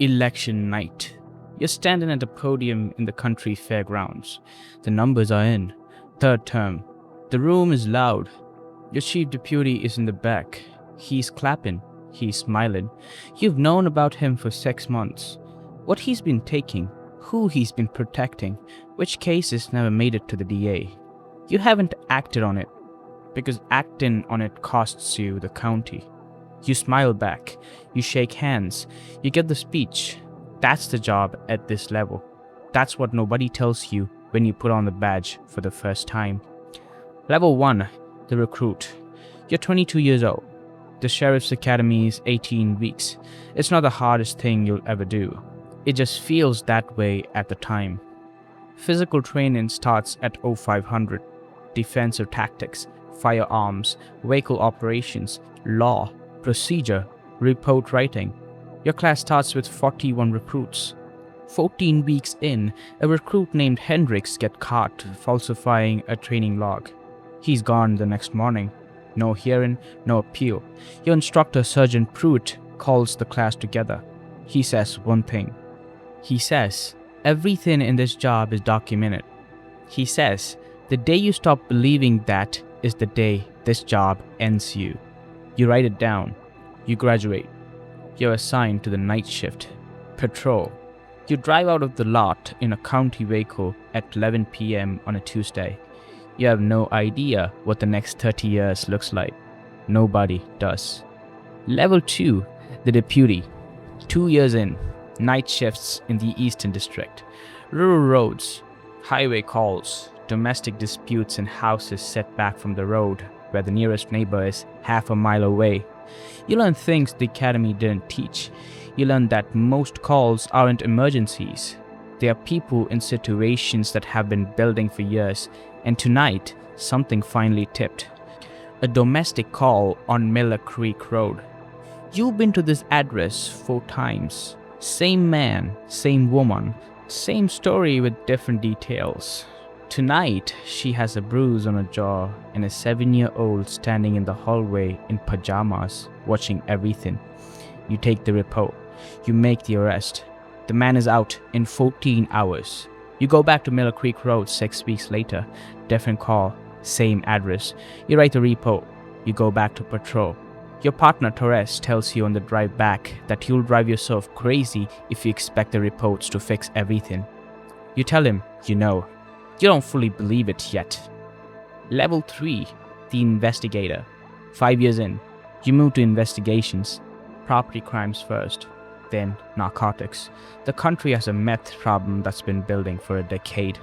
Election night. You're standing at a podium in the country fairgrounds. The numbers are in. Third term. The room is loud. Your chief deputy is in the back. He's clapping. He's smiling. You've known about him for 6 months. What he's been taking, who he's been protecting, which cases never made it to the DA. You haven't acted on it, because acting on it costs you the county. You smile back, you shake hands, you get the speech. That's the job at this level. That's what nobody tells you when you put on the badge for the first time. Level 1, the recruit. You're 22 years old. The Sheriff's Academy is 18 weeks. It's not the hardest thing you'll ever do. It just feels that way at the time. Physical training starts at 0500. Defensive tactics, firearms, vehicle operations, law, procedure, report writing. Your class starts with 41 recruits. 14 weeks in, a recruit named Hendricks gets caught falsifying a training log. He's gone the next morning. No hearing, no appeal. Your instructor, Sergeant Pruitt, calls the class together. He says one thing. He says, everything in this job is documented. He says, the day you stop believing that is the day this job ends you. You write it down. You graduate. You're assigned to the night shift. Patrol. You drive out of the lot in a county vehicle at 11 p.m. on a Tuesday. You have no idea what the next 30 years looks like. Nobody does. Level 2, the deputy. 2 years in. Night shifts in the Eastern District. Rural roads. Highway calls. Domestic disputes in houses set back from the road, where the nearest neighbor is half a mile away. You learn things the academy didn't teach. You learn that most calls aren't emergencies. They are people in situations that have been building for years, and tonight, something finally tipped. A domestic call on Miller Creek Road. You've been to this address 4 times. Same man, same woman, same story with different details. Tonight, she has a bruise on her jaw and a 7-year-old standing in the hallway in pajamas, watching everything. You take the report. You make the arrest. The man is out in 14 hours. You go back to Miller Creek Road 6 weeks later. Different call, same address. You write the report. You go back to patrol. Your partner Torres tells you on the drive back that you'll drive yourself crazy if you expect the reports to fix everything. You tell him you know. You don't fully believe it yet. Level 3, the Investigator. 5 years in, you move to investigations. Property crimes first, then narcotics. The country has a meth problem that's been building for a decade.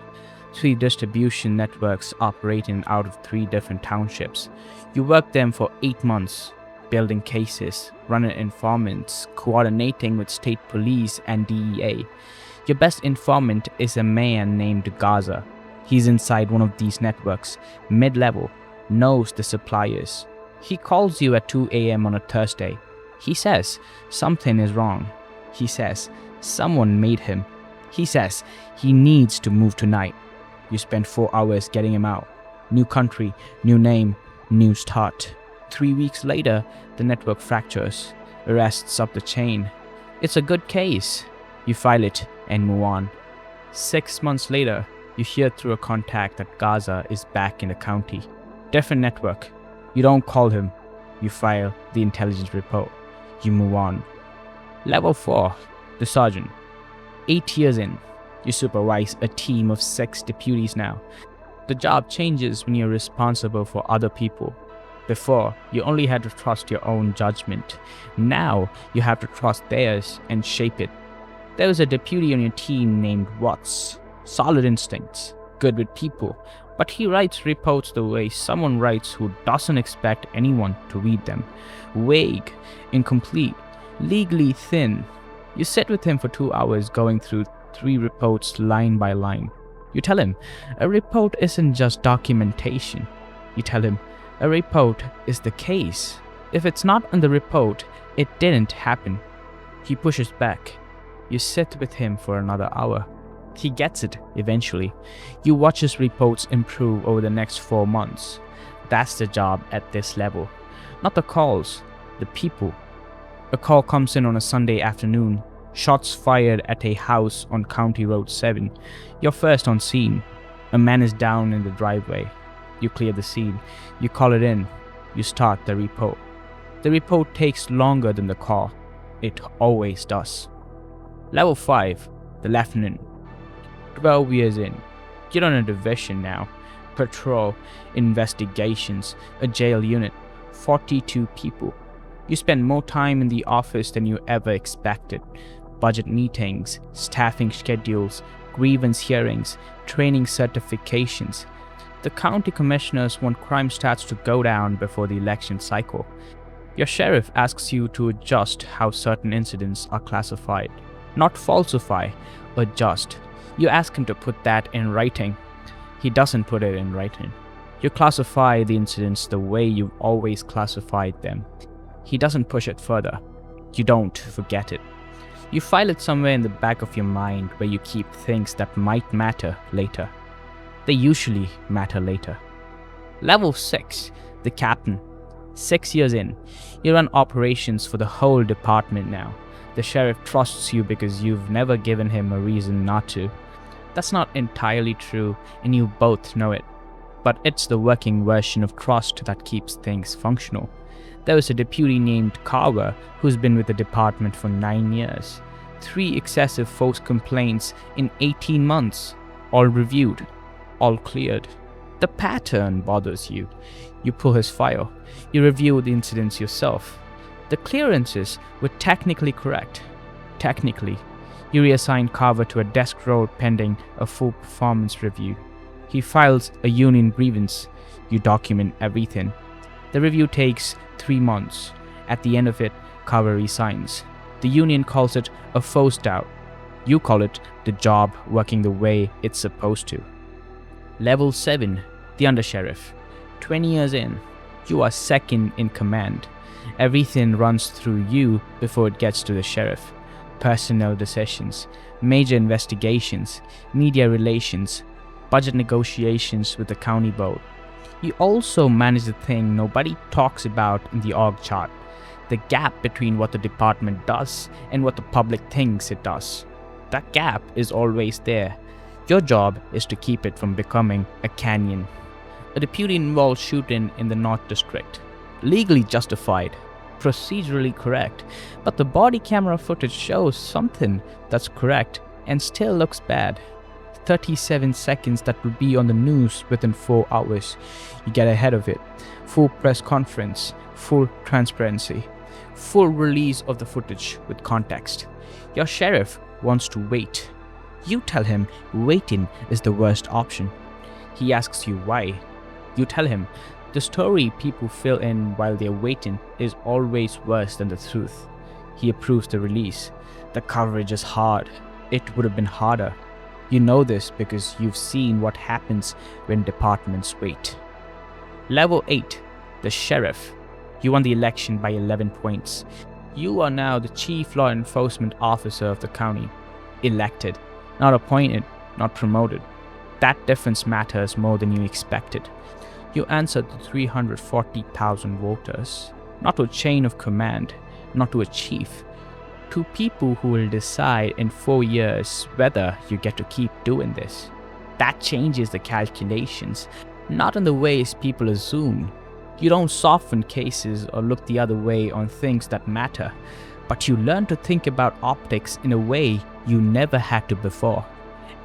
3 distribution networks operating out of 3 different townships. You work them for 8 months, building cases, running informants, coordinating with state police and DEA. Your best informant is a man named Gaza. He's inside one of these networks, mid-level, knows the suppliers. He calls you at 2 a.m. on a Thursday. He says something is wrong. He says someone made him. He says he needs to move tonight. You spend 4 hours getting him out. New country, new name, new start. 3 weeks later, the network fractures. Arrests up the chain. It's a good case. You file it and move on. 6 months later, you hear through a contact that Gaza is back in the county. Different network. You don't call him. You file the intelligence report. You move on. Level 4, the sergeant. 8 years in, you supervise a team of 6 deputies now. The job changes when you're responsible for other people. Before, you only had to trust your own judgment. Now, you have to trust theirs and shape it. There was a deputy on your team named Watts. Solid instincts, good with people, but he writes reports the way someone writes who doesn't expect anyone to read them. Vague, incomplete, legally thin. You sit with him for 2 hours going through 3 reports line by line. You tell him, a report isn't just documentation. You tell him, a report is the case. If it's not in the report, it didn't happen. He pushes back. You sit with him for another hour. He gets it eventually. You watch his reports improve over the next 4 months. That's the job at this level. Not the calls, the people. A call comes in on a Sunday afternoon. Shots fired at a house on County Road 7. You're first on scene. A man is down in the driveway. You clear the scene. You call it in. You start the report. The report takes longer than the call. It always does. Level 5. The Lieutenant. 12 years in. You're on a division now. Patrol, investigations, a jail unit. 42 people. You spend more time in the office than you ever expected. Budget meetings, staffing schedules, grievance hearings, training certifications. The county commissioners want crime stats to go down before the election cycle. Your sheriff asks you to adjust how certain incidents are classified. Not falsify, adjust. You ask him to put that in writing. He doesn't put it in writing. You classify the incidents the way you've always classified them. He doesn't push it further. You don't forget it. You file it somewhere in the back of your mind where you keep things that might matter later. They usually matter later. Level 6. The Captain. 6 years in. You run operations for the whole department now. The sheriff trusts you because you've never given him a reason not to. That's not entirely true, and you both know it. But it's the working version of trust that keeps things functional. There was a deputy named Carver who's been with the department for 9 years. 3 excessive force complaints in 18 months. All reviewed. All cleared. The pattern bothers you. You pull his file. You review the incidents yourself. The clearances were technically correct. Technically. You reassign Carver to a desk role pending a full performance review. He files a union grievance. You document everything. The review takes 3 months. At the end of it, Carver resigns. The union calls it a forced out. You call it the job working the way it's supposed to. Level 7. The Undersheriff. 20 years in. You are second in command. Everything runs through you before it gets to the sheriff. Personnel decisions, major investigations, media relations, budget negotiations with the county board. You also manage the thing nobody talks about in the org chart, the gap between what the department does and what the public thinks it does. That gap is always there. Your job is to keep it from becoming a canyon. A deputy involved shooting in the North District. Legally justified, procedurally correct, but the body camera footage shows something that's correct and still looks bad. 37 seconds that will be on the news within 4 hours. You get ahead of it. Full press conference, full transparency, full release of the footage with context. Your sheriff wants to wait. You tell him waiting is the worst option. He asks you why. You tell him the story people fill in while they're waiting is always worse than the truth. He approves the release. The coverage is hard. It would have been harder. You know this because you've seen what happens when departments wait. Level 8. The Sheriff. You won the election by 11 points. You are now the Chief Law Enforcement Officer of the county. Elected. Not appointed, not promoted. That difference matters more than you expected. You answered to 340,000 voters. Not to a chain of command, not to a chief. To people who will decide in 4 years whether you get to keep doing this. That changes the calculations, not in the ways people assume. You don't soften cases or look the other way on things that matter, but you learn to think about optics in a way you never had to before.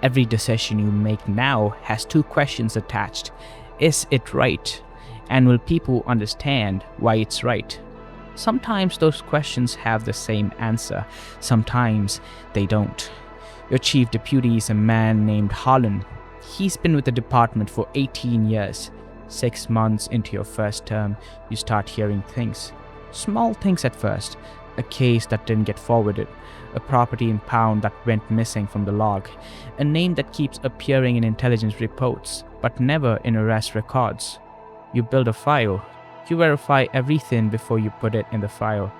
Every decision you make now has 2 questions attached. Is it right? And will people understand why it's right? Sometimes those questions have the same answer. Sometimes they don't. Your chief deputy is a man named Harlan. He's been with the department for 18 years. 6 months into your first term, you start hearing things. Small things at first. A case that didn't get forwarded. A property impound that went missing from the log. A name that keeps appearing in intelligence reports, but never in arrest records. You build a file. You verify everything before you put it in the file.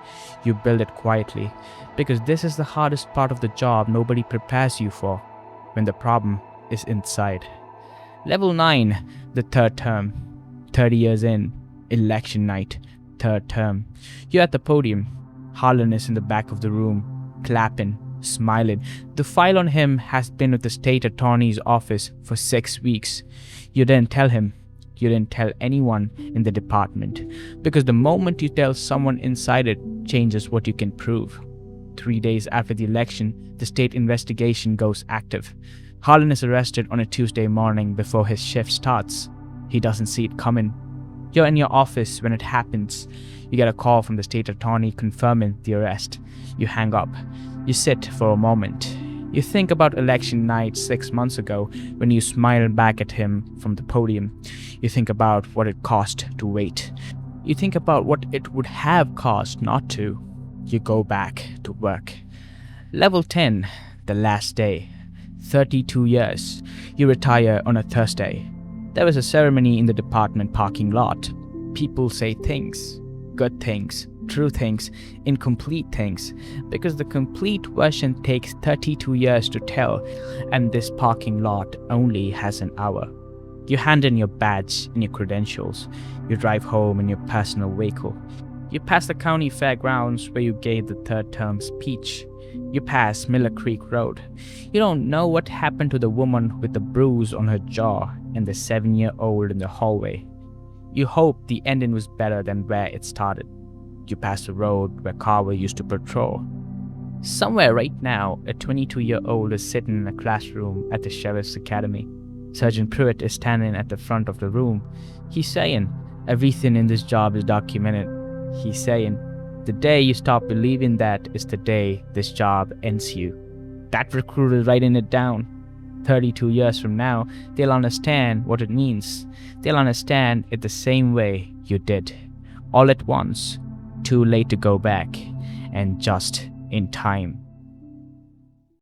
You build it quietly, because this is the hardest part of the job nobody prepares you for, when the problem is inside. Level 9, the third term. 30 years in, election night, third term. You're at the podium. Harlan is in the back of the room, clapping, smiling. The file on him has been with the state attorney's office for 6 weeks. You didn't tell him. You didn't tell anyone in the department, because the moment you tell someone inside it changes what you can prove. 3 days after the election, the state investigation goes active. Harlan is arrested on a Tuesday morning before his shift starts. He doesn't see it coming. You're in your office when it happens. You get a call from the state attorney confirming the arrest. You hang up. You sit for a moment. You think about election night 6 months ago when you smiled back at him from the podium. You think about what it cost to wait. You think about what it would have cost not to. You go back to work. Level 10, the last day. 32 years. You retire on a Thursday. There was a ceremony in the department parking lot. People say things, good things, true things, incomplete things, because the complete version takes 32 years to tell, and this parking lot only has an hour. You hand in your badge and your credentials. You drive home in your personal vehicle. You pass the county fairgrounds where you gave the third term speech. You pass Miller Creek Road. You don't know what happened to the woman with the bruise on her jaw and the 7-year-old in the hallway. You hope the ending was better than where it started. You pass the road where Carver used to patrol. Somewhere right now, a 22-year-old is sitting in a classroom at the Sheriff's Academy. Sergeant Pruitt is standing at the front of the room. He's saying, "Everything in this job is documented." He's saying, "The day you stop believing that is the day this job ends you." That recruiter is writing it down. 32 years from now, they'll understand what it means. They'll understand it the same way you did. All at once, too late to go back, and just in time.